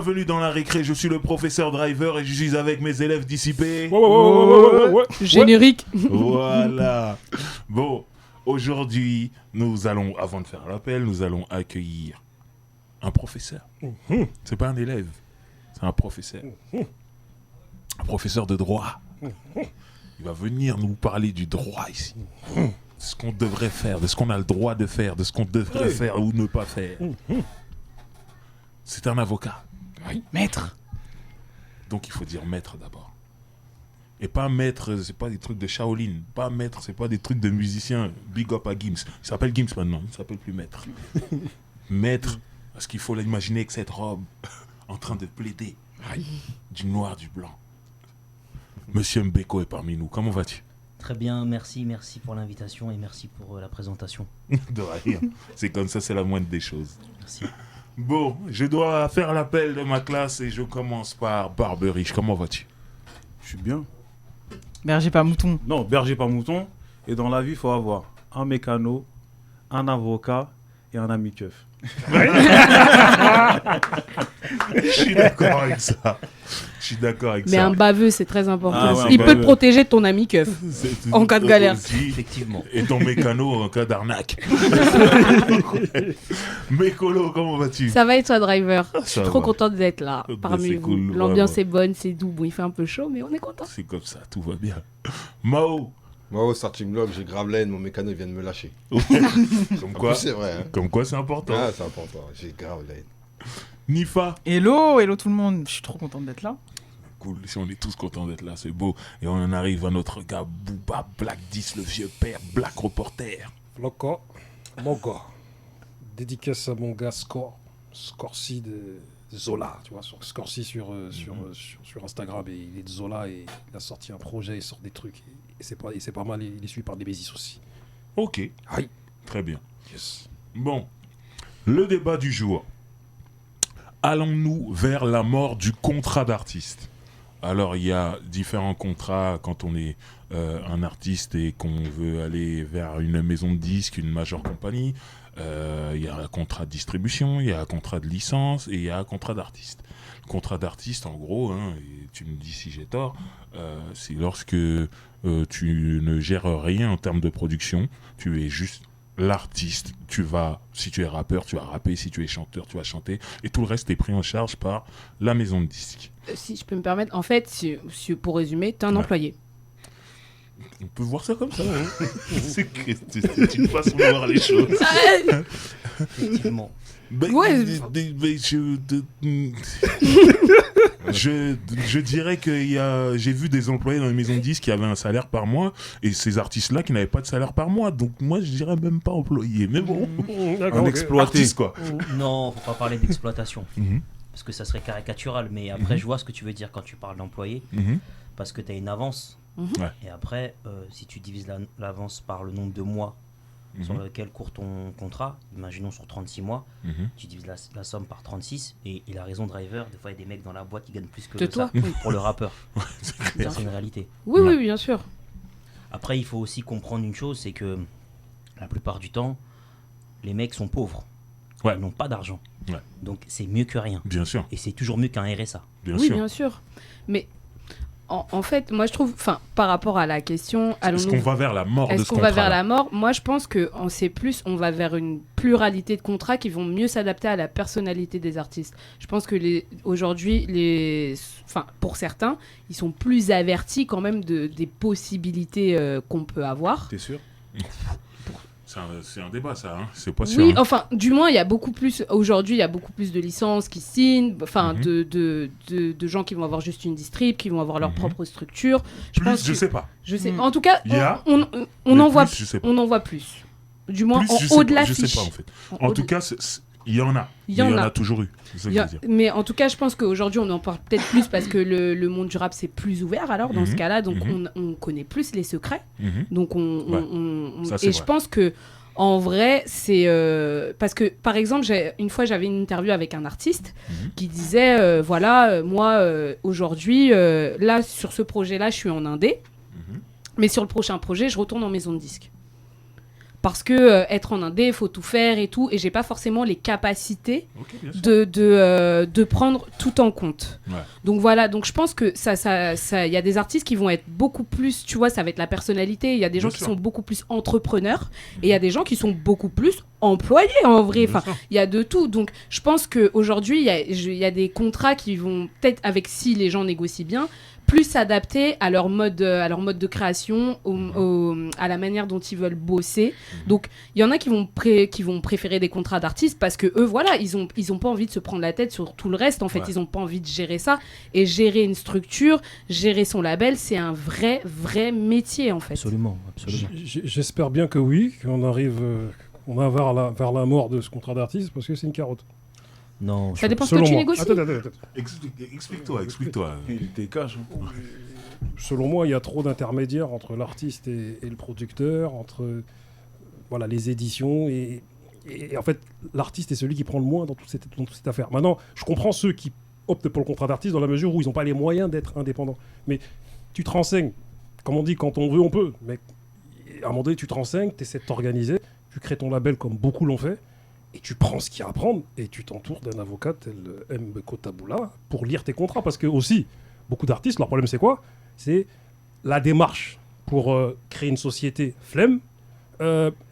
Bienvenue dans la récré, je suis le professeur Driver et je suis avec mes élèves dissipés. Générique. Voilà. Bon, aujourd'hui, nous allons, avant de faire l'appel, nous allons accueillir un professeur. C'est pas un élève, c'est un professeur. Un professeur de droit. Il va venir nous parler du droit ici. De ce qu'on devrait faire, de ce qu'on a le droit de faire, de ce qu'on devrait faire ou ne pas faire. C'est un avocat. Oui, maître. Donc il faut dire maître d'abord. Et pas maître, c'est pas des trucs de Shaolin. Pas maître, c'est pas des trucs de musiciens. Big up à Gims. Il s'appelle Gims maintenant, il s'appelle plus maître. Maître, parce qu'il faut l'imaginer avec cette robe en train de plaider. Du noir, du blanc. Monsieur Mbeko est parmi nous. Comment vas-tu? Très bien, merci pour l'invitation et merci pour la présentation. De rien. C'est comme ça, c'est la moindre des choses. Merci. Bon, je dois faire l'appel de ma classe et je commence par Barberiche. Comment vas-tu? Je suis bien. Berger pas mouton. Non, berger pas mouton. Et dans la vie, il faut avoir un mécano, un avocat et un ami keuf. Je suis d'accord avec ça. Mais un baveux, c'est très important. Ah ouais, il peut te protéger de ton ami keuf en cas de galère. Aussi, Effectivement. et ton mécano en cas d'arnaque. Mécolo, comment vas-tu? Ça va et toi, Driver? Je suis Ça trop va. contente d'être là parmi c'est vous. cool, L'ambiance vraiment. est bonne, c'est doux. Bon, il fait un peu chaud, mais on est content. C'est comme ça, tout va bien. Mao, Moi, au starting block, j'ai grave laine, mon mécano il vient de me lâcher. comme En quoi, plus, c'est vrai. Hein. comme quoi c'est important. Ah, c'est important, j'ai grave laine. Nifa, Hello tout le monde, je suis trop contente d'être là. cool, si on est tous contents d'être là, c'est beau. Et on en arrive à notre gars Booba Black 10, le vieux père, Black Reporter. Loco, mon gars. Dédicace à mon gars Scorsi de Zola, tu vois, Scorsi sur Instagram, et il est de Zola et il a sorti un projet, il sort des trucs et c'est pas mal, il est suivi par des Bézis aussi. Ok, Aïe. très bien. Yes. Bon, le débat du jour. Allons-nous vers la mort du contrat d'artiste? Alors, il y a différents contrats quand on est un artiste et qu'on veut aller vers une maison de disques, une majeure compagnie. Il y a un contrat de distribution, il y a un contrat de licence et il y a un contrat d'artiste. Le contrat d'artiste, en gros, hein, et tu me dis si j'ai tort, c'est lorsque tu ne gères rien en termes de production, tu es juste l'artiste, si tu es rappeur, tu vas rapper, si tu es chanteur, tu vas chanter, et tout le reste est pris en charge par la maison de disques. Si je peux me permettre, en fait, pour résumer, t'es un employé. On peut voir ça comme ça. Hein. c'est une façon de voir les choses. Effectivement. Ouais. Je dirais que j'ai vu des employés dans les maisons de disques qui avaient un salaire par mois et ces artistes-là qui n'avaient pas de salaire par mois. Donc moi, je dirais même pas employé. Mais bon, Un exploité. artiste quoi. Non, faut pas parler d'exploitation. Mhm, Parce que ça serait caricatural. Mais après, je vois ce que tu veux dire quand tu parles d'employé. mhm. Parce que tu as une avance. Ouais. Et après, si tu divises l'avance par le nombre de mois sur lequel court ton contrat, imaginons sur 36 mois, Mhm. tu divises la somme par 36. Et il a raison, Driver. Des fois, il y a des mecs dans la boîte qui gagnent plus que De ça toi, oui. pour le rappeur. C'est Ça, clair. c'est une réalité. Oui, Ouais. oui, bien sûr. Après, il faut aussi comprendre une chose, c'est que la plupart du temps, les mecs sont pauvres. Ouais. Ils n'ont pas d'argent. Ouais. Donc, c'est mieux que rien. Bien sûr, Et c'est toujours mieux qu'un RSA. bien Oui, sûr. bien sûr. Mais en fait, moi, je trouve, par rapport à la question, Est-ce qu'on va vers la mort de est-ce ce qu'on contrat va vers la mort? Moi, je pense on va vers une pluralité de contrats qui vont mieux s'adapter à la personnalité des artistes. Je pense que aujourd'hui, pour certains, ils sont plus avertis quand même des possibilités qu'on peut avoir. T'es sûr? C'est un débat ça, hein. C'est pas sûr. Oui, hein. enfin, du moins, aujourd'hui, il y a beaucoup plus de licences qui signent, de gens qui vont avoir juste une distrib, qui vont avoir leur propre structure. Je sais pas. Je sais. En tout cas, Il y a, on mais en voit, plus, je sais pas. on en voit plus. Du moins, Plus, je sais en haut de pas, l'affiche. Je sais pas en fait. En tout cas, il y en a. Il y en a. toujours eu. C'est ça que je veux dire. Mais en tout cas, je pense qu'aujourd'hui, on en parle peut-être plus parce que le monde du rap, c'est plus ouvert alors, dans ce cas-là. Donc, on connaît plus les secrets. Mhm. Donc, Ça, c'est et vrai. je pense que en vrai, c'est parce que par exemple, une fois j'avais une interview avec un artiste qui disait moi aujourd'hui là sur ce projet-là, je suis en indé, mais sur le prochain projet, je retourne en maison de disque. parce que être en indé, faut tout faire et tout, et j'ai pas forcément les capacités Ok, bien sûr. de prendre tout en compte. Ouais. Donc voilà, donc je pense que il y a des artistes qui vont être beaucoup plus, tu vois, ça va être la personnalité. Il y a des gens Bien qui sûr. sont beaucoup plus entrepreneurs et il y a des gens qui sont beaucoup plus employés en vrai. Bien Enfin, sûr. il y a de tout. Donc je pense qu'aujourd'hui, il y a des contrats qui vont peut-être, avec si les gens négocient bien, plus s'adapter à leur mode de création, à la manière dont ils veulent bosser. Donc, il y en a qui vont préférer des contrats d'artistes parce que eux, voilà, ils ont pas envie de se prendre la tête sur tout le reste. En fait, Ouais. ils ont pas envie de gérer ça. Et gérer une structure, gérer son label, c'est un vrai métier, en fait. Absolument. J'espère bien que oui, qu'on arrive on va vers la mort de ce contrat d'artiste parce que c'est une carotte. Non, Ça dépend ce Selon que tu moi. négocies. Attends. Explique-toi. Il était cash. hein. Selon moi, il y a trop d'intermédiaires entre l'artiste et le producteur, entre voilà, les éditions. Et en fait, l'artiste est celui qui prend le moins dans toute cette affaire. Maintenant, je comprends ceux qui optent pour le contrat d'artiste dans la mesure où ils n'ont pas les moyens d'être indépendants. Mais tu te renseignes. Comme on dit, quand on veut, on peut. Mais à un moment donné, tu te renseignes, tu essaies de t'organiser, tu crées ton label comme beaucoup l'ont fait. Et tu prends ce qu'il y a à prendre et tu t'entoures d'un avocat tel M. Kotaboula pour lire tes contrats. Parce que aussi, beaucoup d'artistes, leur problème c'est quoi ? C'est la démarche pour créer une société, flemme.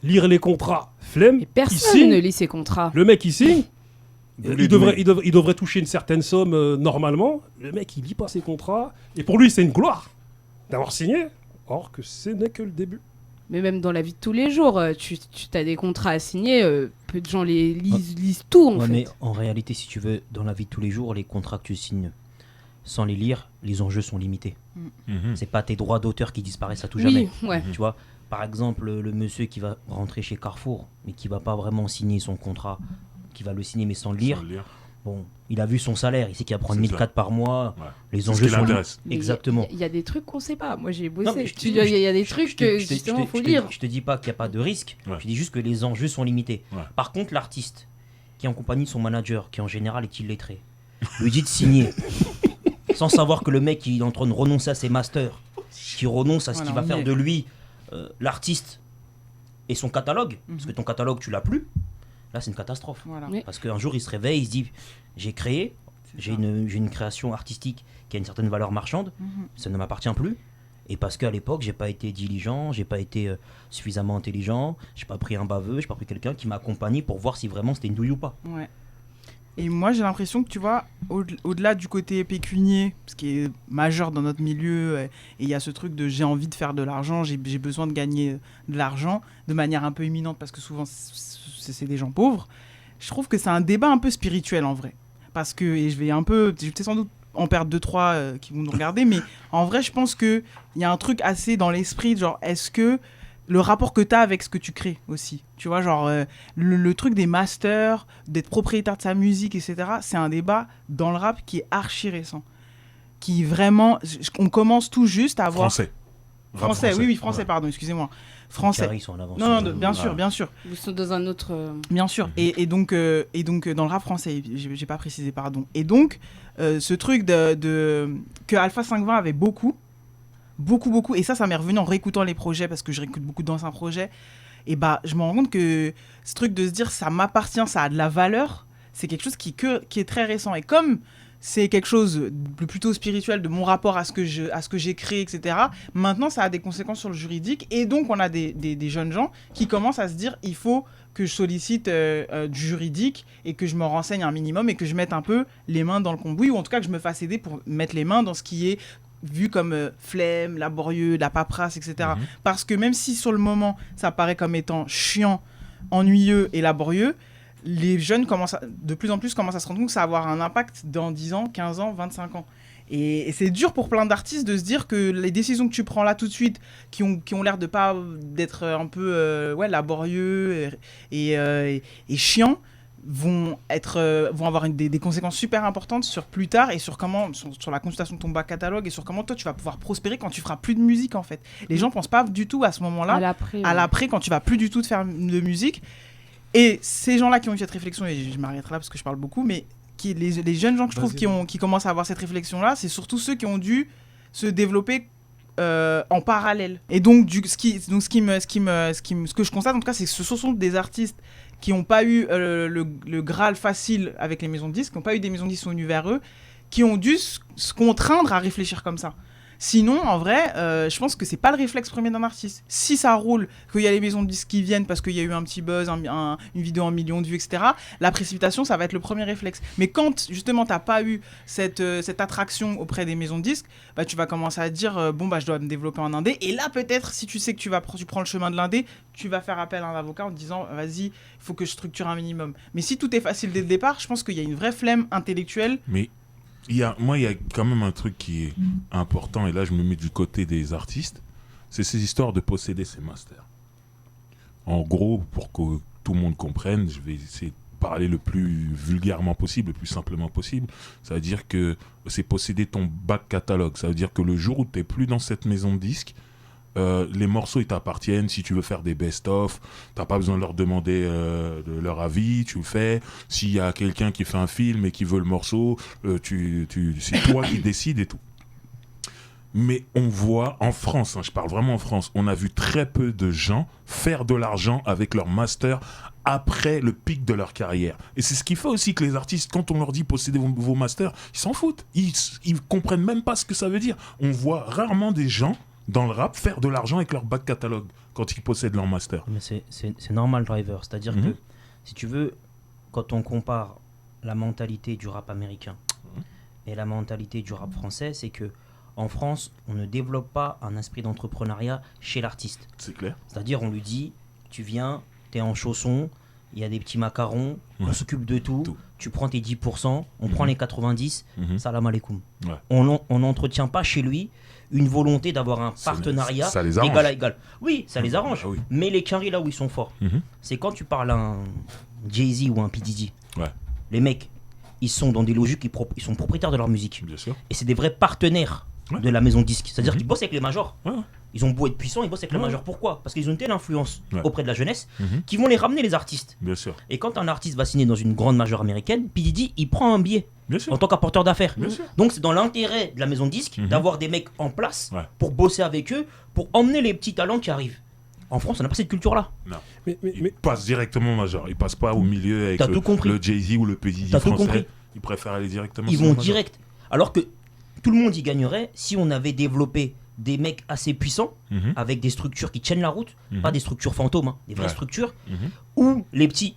Lire les contrats, flemme. Et personne Il signe. ne lit ses contrats. Le mec il signe. Boulet Il devrait toucher une certaine somme normalement. Le mec il lit pas ses contrats. Et pour lui c'est une gloire d'avoir signé. Or que ce n'est que le début. Mais même dans la vie de tous les jours, tu as des contrats à signer, peu de gens lisent tout, en Ouais, fait. mais en réalité, si tu veux, dans la vie de tous les jours, les contrats que tu signes, sans les lire, les enjeux sont limités. Mhm. C'est pas tes droits d'auteur qui disparaissent à tout jamais. Oui, ouais. Tu vois, par exemple, le monsieur qui va rentrer chez Carrefour, mais qui va pas vraiment signer son contrat, qui va le signer mais sans le lire, Sans le lire. bon, il a vu son salaire, il sait qu'il va prendre C'est 1004 par mois, Ouais. les C'est ce enjeux qui sont l'intéresse. Mais Exactement. Il y a des trucs qu'on sait pas. Moi, j'ai bossé. Non, mais je te Il dis- y a des je trucs te- que, je te- justement, je il te- faut je te- lire. Je te dis pas qu'il n'y a pas de risque, Ouais. je te dis juste que les enjeux sont limités. Ouais. Par contre, l'artiste qui est en compagnie de son manager, qui en général est illettré, lui dit de signer sans savoir que le mec il est en train de renoncer à ses masters, qui renonce à ce Voilà, qui va on y faire est. de lui l'artiste et son catalogue, parce que ton catalogue tu l'as plus, là c'est une catastrophe. Voilà. Oui. Parce qu'un jour il se réveille, il se dit j'ai créé, C'est j'ai ça. une création artistique qui a une certaine valeur marchande, Mhm. ça ne m'appartient plus. Et parce qu'à l'époque, j'ai pas été diligent, j'ai pas été suffisamment intelligent, j'ai pas pris un baveux, j'ai pas pris quelqu'un qui m'a accompagné pour voir si vraiment c'était une douille ou pas. Ouais. Et moi, j'ai l'impression que, tu vois, au-delà du côté pécunier, ce qui est majeur dans notre milieu, et il y a ce truc de j'ai envie de faire de l'argent, j'ai besoin de gagner de l'argent de manière un peu imminente, parce que souvent, c'est des gens pauvres. Je trouve que c'est un débat un peu spirituel, en vrai. Parce que, et je vais sans doute en perdre 2-3 qui vont nous regarder, mais en vrai, je pense qu'il y a un truc assez dans l'esprit, genre, est-ce que le rapport que tu as avec ce que tu crées aussi, tu vois, genre, le truc des masters, d'être propriétaire de sa musique, etc., c'est un débat dans le rap qui est archi récent. Qui vraiment, on commence tout juste à avoir... Français. Rap Français, oui, français, Ouais. pardon, excusez-moi. Français. Carré, ils sont en avance. Non, non, bien sûr, Ouais. bien sûr. Ils sont dans un autre. Bien sûr. Et donc, dans le rap français, j'ai pas précisé, pardon. Et donc, ce truc que Alpha 520 avait beaucoup, et ça m'est revenu en réécoutant les projets, parce que je réécoute beaucoup d'anciens projets, et bah, je me rends compte que ce truc de se dire ça m'appartient, ça a de la valeur, c'est quelque chose qui est très récent. Et comme c'est quelque chose de plutôt spirituel de mon rapport à ce que j'ai créé, etc. Maintenant, ça a des conséquences sur le juridique. Et donc, on a des jeunes gens qui commencent à se dire, il faut que je sollicite du juridique et que je me renseigne un minimum et que je mette un peu les mains dans le cambouis, ou en tout cas que je me fasse aider pour mettre les mains dans ce qui est vu comme flemme, laborieux, la paperasse, etc. Mhm. Parce que même si sur le moment, ça paraît comme étant chiant, ennuyeux et laborieux, les jeunes de plus en plus commencent à se rendre compte que ça va avoir un impact dans 10 ans, 15 ans, 25 ans. Et c'est dur pour plein d'artistes de se dire que les décisions que tu prends là tout de suite, qui ont l'air d'être un peu laborieux et chiants, vont avoir des conséquences super importantes sur plus tard et sur la consultation de ton bac catalogue et sur comment toi tu vas pouvoir prospérer quand tu feras plus de musique, en fait. Les gens pensent pas du tout à ce moment-là, à l'après, quand tu vas plus du tout te faire de musique. Et ces gens-là qui ont eu cette réflexion, et je m'arrêterai là parce que je parle beaucoup, mais les jeunes gens que je trouve qui commencent à avoir cette réflexion-là, c'est surtout ceux qui ont dû se développer en parallèle. Et donc, ce que je constate en tout cas, c'est que ce sont des artistes qui n'ont pas eu le Graal facile avec les maisons de disques, qui n'ont pas eu des maisons de disques venues vers eux, qui ont dû se contraindre à réfléchir comme ça. Sinon, en vrai, je pense que c'est pas le réflexe premier d'un artiste. Si ça roule, qu'il y a les maisons de disques qui viennent parce qu'il y a eu un petit buzz, une vidéo en millions de vues, etc., la précipitation, ça va être le premier réflexe. Mais quand, justement, t'as pas eu cette attraction auprès des maisons de disques, bah, tu vas commencer à te dire, bon, bah, je dois me développer en indé. Et là, peut-être, si tu sais que tu prends le chemin de l'indé, tu vas faire appel à un avocat en te disant, vas-y, il faut que je structure un minimum. Mais si tout est facile dès le départ, je pense qu'il y a une vraie flemme intellectuelle. Mais il y a quand même un truc qui est important, et là je me mets du côté des artistes, c'est ces histoires de posséder ces masters. En gros, pour que tout le monde comprenne, je vais essayer de parler le plus vulgairement possible, le plus simplement possible. Ça veut dire que c'est posséder ton back catalogue. Ça veut dire que le jour où tu n'es plus dans cette maison de disques, les morceaux ils t'appartiennent. Si tu veux faire des best-of, t'as pas besoin de leur demander de leur avis, tu le fais. S'il y a quelqu'un qui fait un film et qui veut le morceau, c'est toi qui décides et tout. Mais on voit en France, je parle vraiment en France, on a vu très peu de gens faire de l'argent avec leur master après le pic de leur carrière. Et c'est ce qui fait aussi que les artistes, quand on leur dit posséder vos masters, ils s'en foutent. Ils comprennent même pas ce que ça veut dire. On voit rarement des gens dans le rap faire de l'argent avec leur back catalogue quand ils possèdent leur master. Mais c'est normal, Driver. C'est-à-dire que, si tu veux, quand on compare la mentalité du rap américain et la mentalité du rap français, c'est que en France, on ne développe pas un esprit d'entrepreneuriat chez l'artiste. C'est clair. C'est-à-dire, on lui dit, tu viens, t'es en chaussons, il y a des petits macarons, on s'occupe de tout, tu prends tes 10%, on prend les 90%, salam alaikum. Ouais. On n'entretient pas chez lui une volonté d'avoir un partenariat ça les arrange. égal à égal. Oui, ça les arrange. Ah oui. Mais les Quinry, là où ils sont forts, c'est quand tu parles à un Jay-Z ou un P. Diddy. Ouais. Les mecs, ils sont dans des logiques, ils sont propriétaires de leur musique. Bien sûr. Et c'est des vrais partenaires de la maison de disque. C'est-à-dire qu'ils bossent avec les majors. Ouais. Ils ont beau être puissants, ils bossent avec les majors. Pourquoi ? Parce qu'ils ont une telle influence auprès de la jeunesse Mhm. qu'ils vont les ramener, les artistes. Bien sûr. Et quand un artiste va signer dans une grande major américaine, P. Diddy, il prend un billet Bien sûr. en tant qu'apporteur d'affaires. Bien sûr. Donc c'est dans l'intérêt de la maison de disque d'avoir des mecs en place pour bosser avec eux, pour emmener les petits talents qui arrivent. En France, on n'a pas cette culture-là. Non. Mais Il passe directement au major. Il passe pas au milieu avec T'as tout compris. le Jay-Z ou le PDD T'as tout français. compris. Ils préfèrent aller directement Ils sur le vont major. direct. Alors que tout le monde y gagnerait si on avait développé des mecs assez puissants avec des structures qui tiennent la route, pas des structures fantômes, des vraies structures où les petits,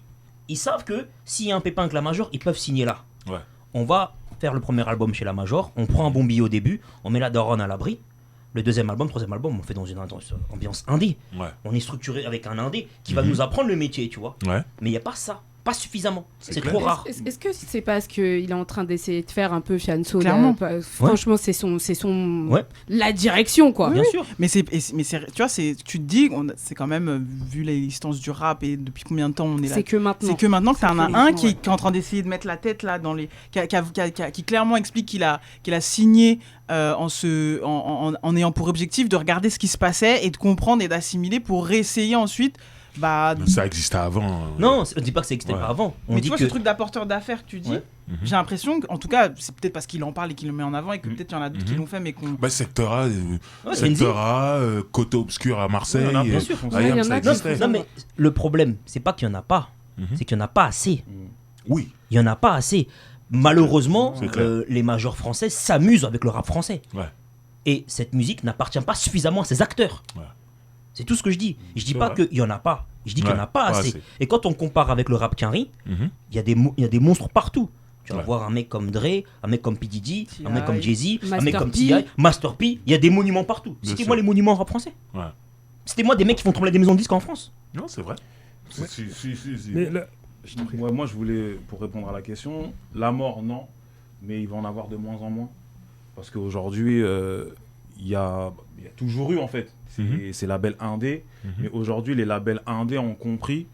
ils savent que s'il y a un pépin avec la major, ils peuvent signer là. Ouais. On va faire le premier album chez la major, on prend un bon billet au début, on met la daronne à l'abri. Le deuxième album, troisième album, on fait dans une ambiance indé. Ouais. On est structuré avec un indé qui va nous apprendre le métier, tu vois. Ouais. Mais il n'y a pas ça, pas suffisamment. C'est clair. trop rare. Est-ce que c'est parce qu'il est en train d'essayer de faire un peu Fianso Clairement. Franchement, c'est son Ouais. la direction, quoi. Bien sûr. Mais tu vois, tu te dis, c'est quand même, vu l'existence du rap et depuis combien de temps on est là. C'est que maintenant. C'est que maintenant que t'en as que un maintenant, qui est en train d'essayer de mettre la tête là dans les, qui clairement explique qu'il a signé en ayant pour objectif de regarder ce qui se passait et de comprendre et d'assimiler pour réessayer ensuite. Bah, Ça existait avant. Non, on ne dit pas que ça n'existait Ouais. pas avant. On mais dit tu vois que ce truc d'apporteur d'affaires que tu dis, Ouais. j'ai l'impression qu'en tout cas, c'est peut-être parce qu'il en parle et qu'il le met en avant et que peut-être il y en a d'autres qui l'ont fait, mais qu'on. Bah, Secteur A, c'est Secteur A, Côté Obscur à Marseille. Il y en a, bien sûr. Ayam, il y en ça a existait. non, mais le problème, c'est pas qu'il y en a pas, c'est qu'il y en a pas assez. Oui. Il y en a pas assez. Malheureusement, C'est clair. les majors français s'amusent avec le rap français. Ouais. Et cette musique n'appartient pas suffisamment à ses acteurs. Ouais. C'est tout ce que je dis. Je dis C'est pas vrai. qu'il y en a pas. Je dis qu'il y en a Ouais, pas pas assez. assez. Et quand on compare avec le rap Quinry, Mhm. il y a des monstres partout. Tu vas Ouais. voir un mec comme Dre, un mec comme P. Diddy, T.I., un mec comme Jay-Z, un Master mec comme P. T.I., Master P. Il y a des monuments partout. Bien Citez-moi sûr. les monuments en rap français. Ouais. Citez-moi des mecs qui font trembler des maisons de disques en France. Non, c'est vrai. Si. Mais là, Moi, je voulais, pour répondre à la question, la mort, non, mais il va en avoir de moins en moins. Parce qu'aujourd'hui, il y a toujours eu, en fait, ces labels indés. Mais aujourd'hui, les labels indés ont compris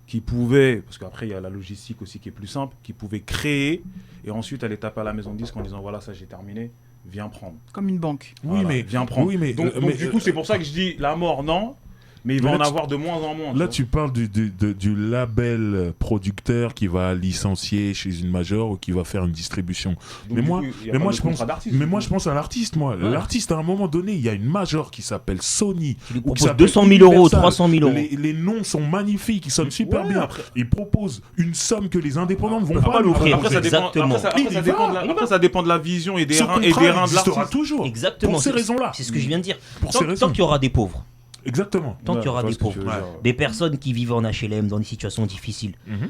qu'ils pouvaient, parce qu'après, il y a la logistique aussi qui est plus simple, qu'ils pouvaient créer et ensuite aller taper à la maison de disque en disant voilà, ça j'ai terminé, viens prendre. Comme une banque. Oui, Voilà, mais viens prendre. Oui, mais Donc, du coup, c'est pour ça que je dis la mort, non. Mais il va Là, en tu- avoir de moins en moins. Là, vois. tu parles du label producteur qui va licencier chez une major ou qui va faire une distribution. Donc, mais du moi- coup, il y a mais pas moi, de je pense- contrat d'artiste, Mais du moi, coup. je pense à l'artiste, moi. Ouais. L'artiste, à un moment donné, il y a une major qui s'appelle Sony. Tu lui ou qui proposes s'appelle 200 000 euros, Universal. 300 000 euros. Les noms sont magnifiques, ils sonnent super Ouais, bien. après- Ils proposent une somme que les indépendants ne vont Après, pas lui après, proposer. Après, ça dépend, Exactement. après, ça dépend de la vision et des Ce reins et des contrat reins de existera l'artiste. toujours. Exactement. Pour ces c'est- raisons-là. C'est ce que je viens de dire. Pour Tant ces raisons. qu'il y aura des pauvres, Exactement. tant qu'il y aura Ouais, des je vois ce que pauvres, tu veux dire. des personnes qui vivent en HLM dans des situations difficiles, Mhm.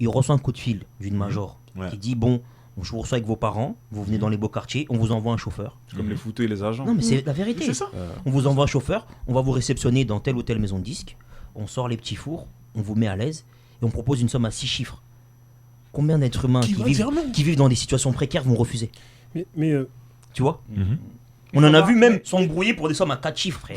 il reçoit un coup de fil d'une major Ouais. qui dit bon, je vous reçois avec vos parents, vous venez dans les beaux quartiers, on vous envoie un chauffeur. C'est comme les footeux et les agents. Non mais c'est la vérité. C'est ça. On vous envoie un chauffeur, on va vous réceptionner dans telle ou telle maison de disques, on sort les petits fours, on vous met à l'aise et on propose une somme à 6 chiffres. Combien d'êtres humains Qui va dire non qui vivent dans des situations précaires vont refuser? Mais Tu vois? Mhm. On en a vu même s'embrouiller pour des sommes à 4 chiffres, frère.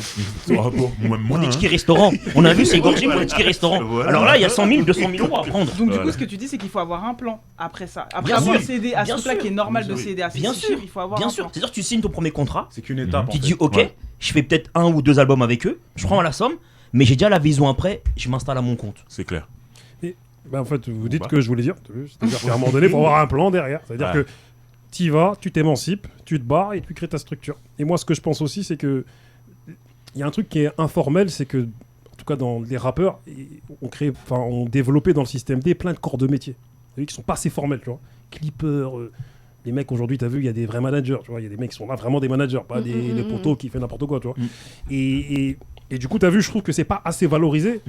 Ah bon, même moi, Pour des hein. tickets restaurants. On a vu s'égorger pour des tickets restaurants. Voilà. Alors là, il y a 100 000, 200 000 euros à prendre. Donc, du Voilà. coup, ce que tu dis, c'est qu'il faut avoir un plan après ça. Après Bien avoir sûr. cédé à ce Bien truc-là sûr. qui est normal de Oui. céder à ces Bien six sûr. chiffres, il faut avoir Bien un sûr. plan. C'est-à-dire que tu signes ton premier contrat, C'est qu'une étape. tu en dis fait. ok, Ouais. je fais peut-être 1 ou 2 albums avec eux, je prends la somme, mais j'ai déjà la vision après, je m'installe à mon compte. C'est clair. en fait, vous dites Bah. que je voulais dire. t'as vu, c'est-à-dire qu'à un moment donné, il faut avoir un plan derrière. C'est-à-dire Ouais. que tu y vas, tu t'émancipes, tu te barres et tu crées ta structure. Et moi, ce que je pense aussi, c'est que il y a un truc qui est informel, c'est que, en tout cas dans les rappeurs, ont développé dans le système D plein de corps de métier. Vous savez, qui sont pas assez formels, tu vois. Clippers, les mecs aujourd'hui, t'as vu, il y a des vrais managers, tu vois. Il y a des mecs qui sont là vraiment des managers, pas des poteaux qui font n'importe quoi, tu vois. Et du coup, t'as vu, je trouve que c'est pas assez valorisé.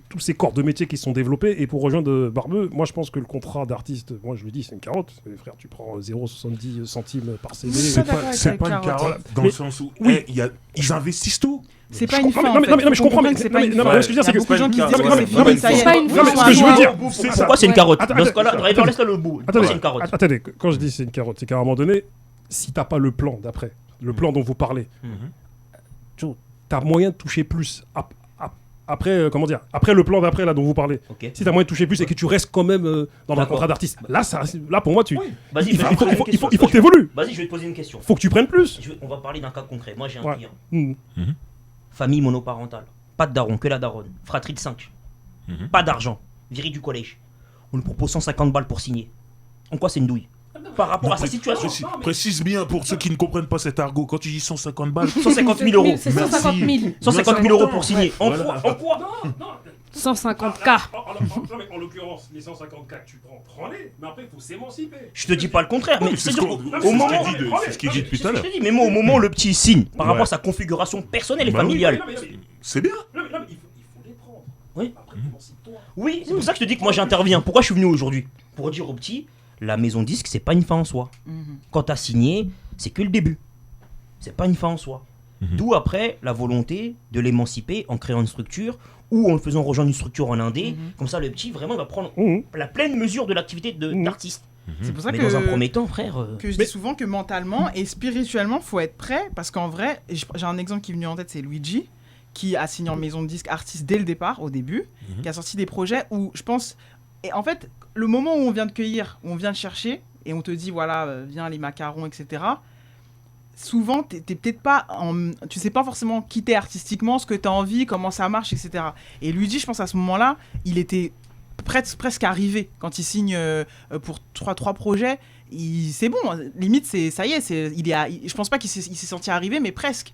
Tous ces corps de métier qui sont développés. Et pour rejoindre Barbeux, moi je pense que le contrat d'artiste, moi je le dis, c'est une carotte. Frère, tu prends 0,70 centimes par CD. C'est C'est d'accord pas, avec c'est la pas une carotte. carotte dans Mais- le sens où oui. ils investissent tout. C'est pas Je une comprends- fin. non, mais- non, mais je comprends, que mais- c'est pas non, une mais- non, fin. mais ce que je veux dire, Il y a c'est que- beaucoup de gens qui non, disent mais- que non, c'est mais- fini, mais ça y c'est est. pas une Oui, fin, c'est ce que un je veux noir. dire, c'est ça. Pourquoi c'est une carotte? Attends, Dans ce cas-là, attends, driver, laisse-le le bout. Pourquoi c'est une carotte? Attendez, quand je dis c'est une carotte, c'est qu'à un moment donné, si t'as pas le plan d'après, le plan dont vous parlez, tu as moyen de toucher plus. Après, comment dire, après le plan d'après là dont vous parlez, Ok. si t'as moyen de toucher plus et que tu restes quand même dans un D'accord. contrat d'artiste, là pour moi, Vas-y, il je vais faut te poser une que question. tu évolues. Vas-y, je vais te poser une question. Faut que tu prennes plus. On va parler d'un cas concret. Moi, j'ai un Ouais. client. Hmm. Famille monoparentale. Pas de daron, que la daronne. Fratrie de 5. Mhm. Pas d'argent. Viré du collège. On lui propose 150 balles pour signer. En quoi c'est une douille? Par rapport à sa situation. Précise bien pour ceux qui ne comprennent pas cet argot. Quand tu dis 150 balles, 150 000 euros. C'est 150 000. 150 000 euros pour signer. En Voilà. quoi? En quoi? 150K. En l'occurrence, les 154 tu prends-les, mais après il faut s'émanciper. Je te dis pas le contraire, mais c'est c'est ce sûr qu'on- qu'au c'est ce moment. qu'il dit de- c'est ce qu'il dit depuis tout à l'heure. Je te dis, mais moi, au moment où le petit signe, par rapport Ouais. à sa configuration personnelle et Bah oui. familiale. c'est bien. Il faut les prendre. Oui. Après, émancipe-toi. Oui, c'est pour ça que je te dis que moi j'interviens. Pourquoi je suis venu aujourd'hui? Pour dire au petit, la maison disque, c'est pas une fin en soi. Mhm. Quand t'as signé, c'est que le début. C'est pas une fin en soi. D'où après la volonté de l'émanciper en créant une structure ou en le faisant rejoindre une structure en indé. Comme ça, le petit vraiment il va prendre la pleine mesure de l'activité d'artiste. C'est pour ça Mais que dans un premier temps, frère. que je dis souvent que mentalement et spirituellement, faut être prêt parce qu'en vrai, j'ai un exemple qui est venu en tête, c'est Luigi qui a signé en maison de disque artiste dès le départ, au début, qui a sorti des projets où je pense, et en fait, le moment où on vient de cueillir, où on vient de chercher et on te dit voilà, viens les macarons, etc. Souvent, t'es peut-être pas, tu sais pas forcément qui t'es artistiquement, ce que t'as envie, comment ça marche, etc. Et Luigi, je pense à ce moment-là, il était presque arrivé quand il signe pour trois projets. C'est bon, limite ça y est, je pense pas qu'il s'est senti arrivé, mais presque.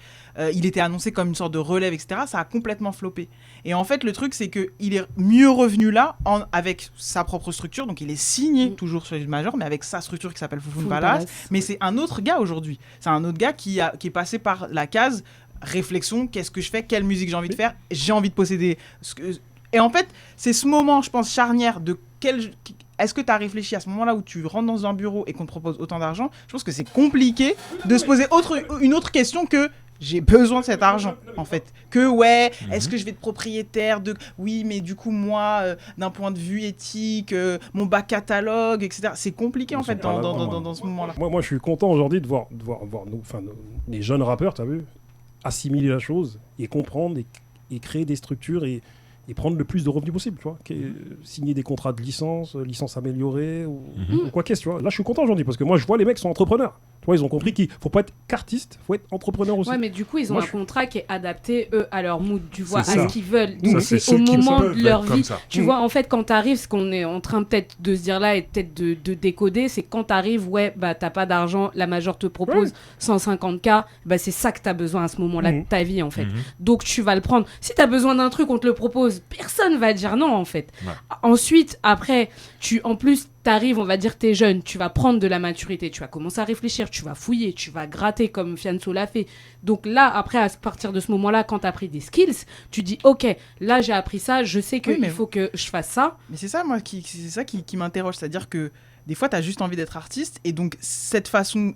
Il était annoncé comme une sorte de relève, etc. Ça a complètement floppé. Et en fait, le truc, c'est qu'il est mieux revenu là avec sa propre structure. Donc, il est signé toujours sur une major, mais avec sa structure qui s'appelle Foufoune Palace. Mais c'est un autre gars aujourd'hui. C'est un autre gars qui est passé par la case réflexion. Qu'est-ce que je fais? Quelle musique j'ai envie de faire? J'ai envie de posséder. Et en fait, c'est ce moment, je pense, charnière de est-ce que tu as réfléchi à ce moment-là où tu rentres dans un bureau et qu'on te propose autant d'argent? Je pense que c'est compliqué de se poser une autre question que j'ai besoin de cet argent, en fait. Est-ce que je vais être propriétaire de... Oui, mais du coup, moi, d'un point de vue éthique, mon bac catalogue, etc. C'est compliqué, en fait, dans ce moment-là. Moi, je suis content aujourd'hui de voir les jeunes rappeurs, t'as vu, assimiler la chose et comprendre et créer des structures et prendre le plus de revenus possible, tu vois, signer des contrats de licence améliorée ou quoi qu'est-ce, tu vois. Là, je suis content aujourd'hui parce que moi, je vois les mecs sont entrepreneurs. Tu vois, ils ont compris qu'il faut pas être qu'artiste, faut être entrepreneur aussi. Ouais, mais du coup, ils ont Moi, un contrat qui est adapté, eux, à leur mood, tu vois, à C'est ça. ce qu'ils veulent. Ça, Donc, c'est c'est au ceux qui moment peuvent de leur être comme vie. ça. Tu vois, en fait, quand t'arrives, ce qu'on est en train peut-être de se dire là et peut-être de décoder, c'est quand t'arrives, ouais, bah, t'as pas d'argent, la major te propose 150K, bah, c'est ça que t'as besoin à ce moment-là de ta vie, en fait. Donc, tu vas le prendre. Si t'as besoin d'un truc, on te le propose, personne va dire non, en fait. Ouais. Ensuite, après, en plus, t'arrives, on va dire, t'es jeune, tu vas prendre de la maturité, tu vas commencer à réfléchir, tu vas fouiller, tu vas gratter comme Fianso l'a fait. Donc là, après, à partir de ce moment-là, quand t'as appris des skills, tu dis, ok, là j'ai appris ça, je sais qu'il Oui, mais- faut que je fasse ça. Mais c'est ça, moi, c'est ça qui m'interroge. C'est-à-dire que des fois, tu as juste envie d'être artiste. Et donc, cette façon,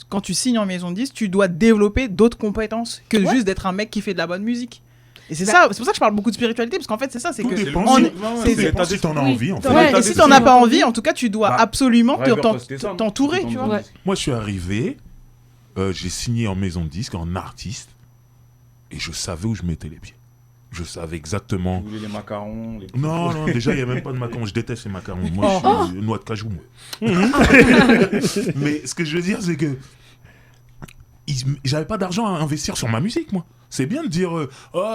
quand tu signes en maison de disque, tu dois développer d'autres compétences que juste d'être un mec qui fait de la bonne musique. Et c'est ça, c'est pour ça que je parle beaucoup de spiritualité, parce qu'en fait, c'est ça, c'est Tout que. dépend on- si- c'est- ça dépend si t'en as Oui. envie, en fait. Ouais, Ouais, t'as et si des t'en as pas décisions. envie, en tout cas, tu dois Bah, absolument Driver Post, c'est ça. t'entourer, tu vois. Ouais. Moi, je suis arrivé, j'ai signé en maison de disque, en artiste, et je savais où je mettais les pieds. Je savais exactement. Vous voulez les macarons, les... Non, non, déjà, il n'y a même pas de macarons. Je déteste les macarons. Moi, je suis noix de cajou, moi. Mais ce que je veux dire, c'est que j'avais pas d'argent à investir sur ma musique, moi. C'est bien de dire,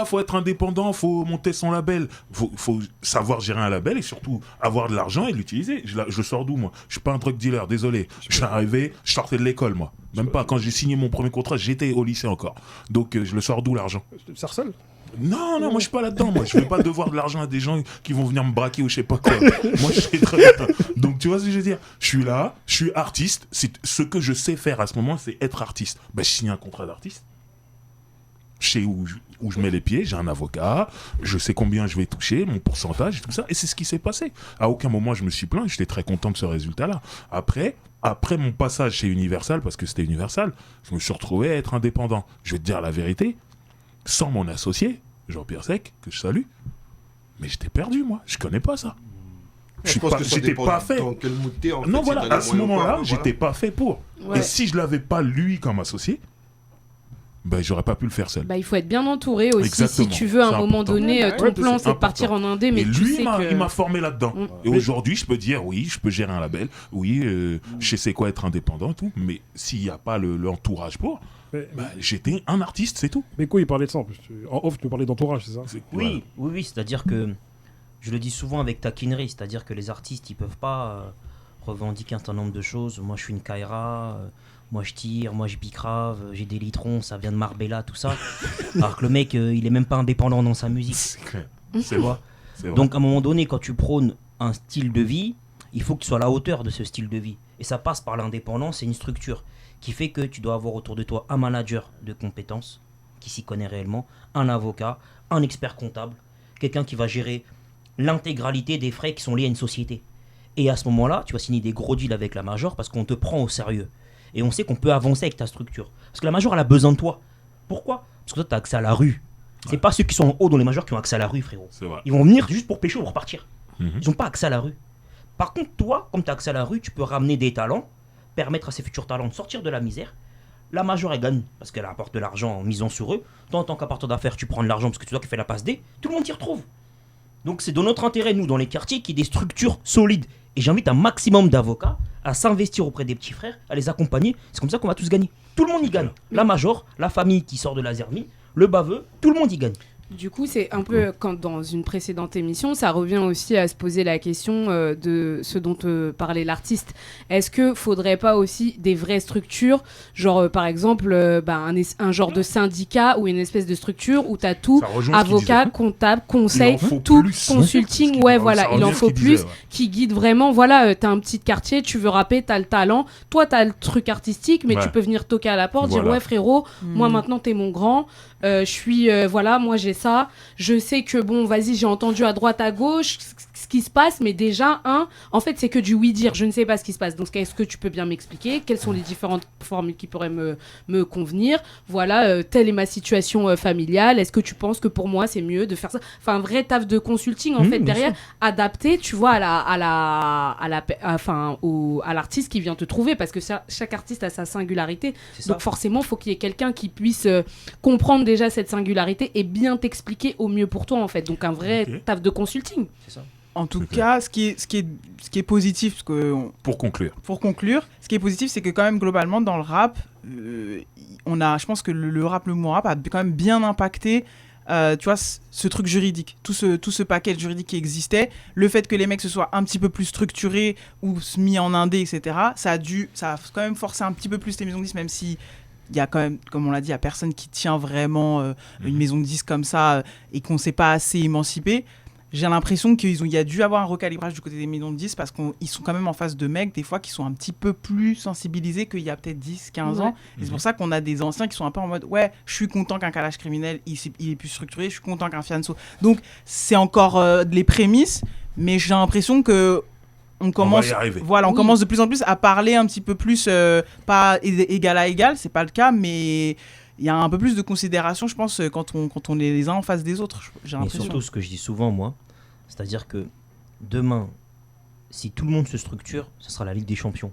faut être indépendant, faut monter son label. Faut savoir gérer un label et surtout avoir de l'argent et l'utiliser. Je sors d'où, moi? Je suis pas un drug dealer, désolé. Je suis arrivé, je sortais de l'école, moi. Même pas quand j'ai signé mon premier contrat, j'étais au lycée encore. Donc, je le sors d'où, l'argent? Sarcelles. Non, moi je suis pas là-dedans. Moi, je vais pas devoir de l'argent à des gens qui vont venir me braquer ou je sais pas quoi. Moi, je sais très bien. Donc, tu vois ce que je veux dire? Je suis là, je suis artiste. Ce que je sais faire à ce moment, c'est être artiste. Ben, je signe un contrat d'artiste. Je sais où je mets les pieds, j'ai un avocat, je sais combien je vais toucher, mon pourcentage, tout ça. Et c'est ce qui s'est passé. À aucun moment, je me suis plaint. J'étais très content de ce résultat-là. Après mon passage chez Universal, parce que c'était Universal, je me suis retrouvé à être indépendant. Je vais te dire la vérité. Sans mon associé, Jean-Pierre Sec, que je salue, mais j'étais perdu, moi. Je connais pas ça. Je pense que ça j'étais dépend pas fait. dans quel mood t'es, en fait, Non, si voilà, t'as les à ce moyens ou moment-là, pas, mais j'étais pas fait pour. Ouais. Et si je l'avais pas lui comme associé, ben j'aurais pas pu le faire seul. Bah, il faut être bien entouré aussi. Exactement. Si tu veux, à C'est un moment important. donné, Ouais, ton ouais, plan, c'est c'est de partir en indé, mais Et tu lui, sais que... il m'a formé là-dedans. Mm. Et aujourd'hui, je peux dire, oui, je peux gérer un label, oui, je sais quoi être indépendant et tout, mais s'il n'y a pas l'entourage pour, j'étais un artiste, c'est tout. Mais quoi, il parlait de ça en plus. En off, tu me parlais d'entourage, c'est ça? Oui, c'est-à-dire que je le dis souvent avec taquinerie, c'est-à-dire que les artistes, ils peuvent pas revendiquer un certain nombre de choses. Moi, je suis une Kaira, moi je tire, moi je bicrave, j'ai des litrons, ça vient de Marbella, tout ça. Alors que le mec, il est même pas indépendant dans sa musique. C'est clair. Tu C'est vois. C'est vrai. Donc à un moment donné, quand tu prônes un style de vie, il faut que tu sois à la hauteur de ce style de vie. Et ça passe par l'indépendance et une structure qui fait que tu dois avoir autour de toi un manager de compétences qui s'y connaît réellement, un avocat, un expert comptable, quelqu'un qui va gérer l'intégralité des frais qui sont liés à une société. Et à ce moment-là, tu vas signer des gros deals avec la major parce qu'on te prend au sérieux. Et on sait qu'on peut avancer avec ta structure. Parce que la major, elle a besoin de toi. Pourquoi? Parce que toi, tu as accès à la rue. C'est pas ceux qui sont en haut dans les majors qui ont accès à la rue, frérot. C'est vrai. Ils vont venir juste pour pêcher ou repartir. Mhm. Ils n'ont pas accès à la rue. Par contre, toi, comme tu as accès à la rue, tu peux ramener des talents, permettre à ces futurs talents de sortir de la misère. La major, elle gagne parce qu'elle apporte de l'argent en misant sur eux. Toi, en tant qu'apporteur d'affaires, tu prends de l'argent parce que tu dois qui fait la passe D. Tout le monde s'y retrouve. Donc, c'est dans notre intérêt, nous, dans les quartiers, qu'il y ait des structures solides. Et j'invite un maximum d'avocats à s'investir auprès des petits frères, à les accompagner. C'est comme ça qu'on va tous gagner. Tout le monde y gagne. La major, la famille qui sort de la Zermie, le baveux, tout le monde y gagne. Du coup, c'est un peu quand dans une précédente émission, ça revient aussi à se poser la question de ce dont parlait l'artiste. Est-ce que faudrait pas aussi des vraies structures, genre par exemple un genre de syndicat ou une espèce de structure où tu as tout, Ça rejoint ce qu'il avocat, disait. comptable, conseil, Il en faut tout, plus. consulting, Ça ouais voilà, revient il à en ce faut qu'il plus, disait, ouais. qui guide vraiment, voilà, t'as un petit quartier, tu veux rapper, t'as le talent, toi t'as le truc artistique, mais Ouais. tu peux venir toquer à la porte, dire Voilà. ouais frérot, moi maintenant t'es mon grand, je suis, voilà, moi j'ai ça, je sais que bon, vas-y, j'ai entendu à droite, à gauche ce qui se passe, mais déjà, en fait, c'est que du oui-dire, je ne sais pas ce qui se passe. Donc, est-ce que tu peux bien m'expliquer quelles sont les différentes formules qui pourraient me convenir? Voilà, telle est ma situation familiale. Est-ce que tu penses que pour moi, c'est mieux de faire ça? Enfin, un vrai taf de consulting, en fait, bien derrière, adapté, tu vois, à l'artiste qui vient te trouver, parce que chaque artiste a sa singularité. C'est ça. Donc, forcément, il faut qu'il y ait quelqu'un qui puisse comprendre déjà cette singularité et bien t'expliquer au mieux pour toi, en fait. Donc, un vrai Ok. taf de consulting. C'est ça. En tout C'est clair. cas, ce qui est positif, parce que Pour conclure. pour conclure, ce qui est positif, c'est que quand même globalement dans le rap, je pense que le rap, le mot rap a quand même bien impacté, tu vois, ce truc juridique, tout ce paquet juridique qui existait, le fait que les mecs se soient un petit peu plus structurés ou mis en indé, etc. Ça a quand même forcé un petit peu plus les maisons de disques, même si il y a quand même, comme on l'a dit, il y a personne qui tient vraiment une maison de disques comme ça et qu'on ne s'est pas assez émancipé. J'ai l'impression qu'il y a dû avoir un recalibrage du côté des maisons de 10 parce qu'ils sont quand même en face de mecs, des fois, qui sont un petit peu plus sensibilisés qu'il y a peut-être 10, 15 ans. Et c'est pour ça qu'on a des anciens qui sont un peu en mode « Ouais, je suis content qu'un Kalash criminel, il est plus structuré, je suis content qu'un Fianso. » Donc, c'est encore les prémices, mais j'ai l'impression que on commence, va y arriver. voilà, on Oui. commence de plus en plus à parler un petit peu plus, pas égal à égal, c'est pas le cas, mais il y a un peu plus de considération, je pense, quand on est les uns en face des autres. J'ai Mais l'impression. surtout, ce que je dis souvent, moi, c'est-à-dire que demain, si tout le monde se structure, ce sera la Ligue des Champions.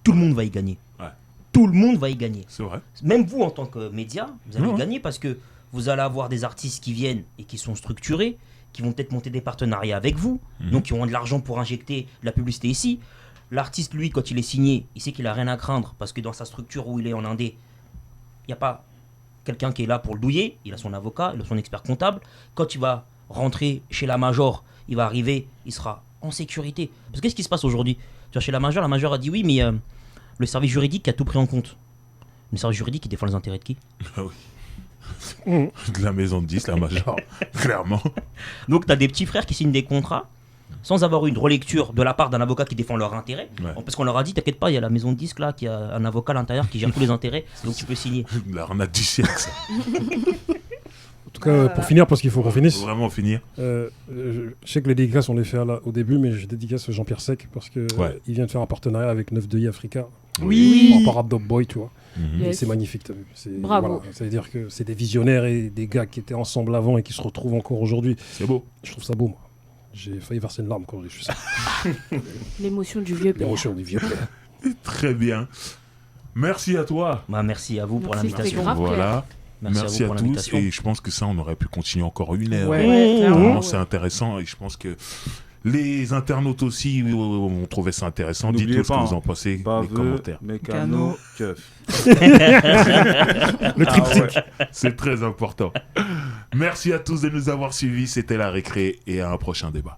Tout le monde va y gagner. Ouais. Tout le monde va y gagner. C'est vrai. Même vous, en tant que média, vous allez Ouais. gagner parce que vous allez avoir des artistes qui viennent et qui sont structurés, qui vont peut-être monter des partenariats avec vous, donc qui auront de l'argent pour injecter de la publicité ici. L'artiste, lui, quand il est signé, il sait qu'il a rien à craindre parce que dans sa structure où il est en indé, il n'y a pas quelqu'un qui est là pour le douiller, il a son avocat, il a son expert comptable. Quand il va rentrer chez la Major, il va arriver, il sera en sécurité. Parce que qu'est-ce qui se passe aujourd'hui? Tu vois, chez la Major a dit oui, mais le service juridique a tout pris en compte. Le service juridique, il défend les intérêts de qui? Ah oui. De la maison de 10, la Major, clairement. Donc, tu as des petits frères qui signent des contrats sans avoir eu une relecture de la part d'un avocat qui défend leurs intérêts. Ouais. Parce qu'on leur a dit, t'inquiète pas, il y a la maison de disques là, qui a un avocat à l'intérieur qui gère tous les intérêts, donc tu peux signer. L'arnaque du siècle, ça. En tout cas, pour finir, parce qu'il faut qu'on finisse, Faut vraiment finir. je sais que les dédicaces, on les fait au début, mais je dédicace Jean-Pierre Sec parce qu'il Ouais. vient de faire un partenariat avec 9 Africa. Oui. Par rapport à Dog Boy, tu vois. Mhm. Yes. C'est magnifique, t'as vu. Bravo. Voilà, ça veut dire que c'est des visionnaires et des gars qui étaient ensemble avant et qui se retrouvent encore aujourd'hui. C'est beau. Je trouve ça beau, moi. J'ai failli verser une larme quand j'ai vu ça. L'émotion du vieux père. L'émotion du vieux père. Très bien. Merci à toi. Bah, merci à vous pour Merci, l'invitation. c'était grave. Voilà. Merci à vous à pour tous. l'invitation. Et je pense que ça, on aurait pu continuer encore une heure. Ouais, Ouais, clairement, Vraiment, ouais. c'est intéressant. Et je pense que les internautes aussi ont trouvé ça intéressant. N'oubliez Dites-nous ce que pas, vous en pensez. Les Baveux, commentaires. mécano, keuf. Le triptyque. C'est très important. Merci à tous de nous avoir suivis. C'était La Récré et à un prochain débat.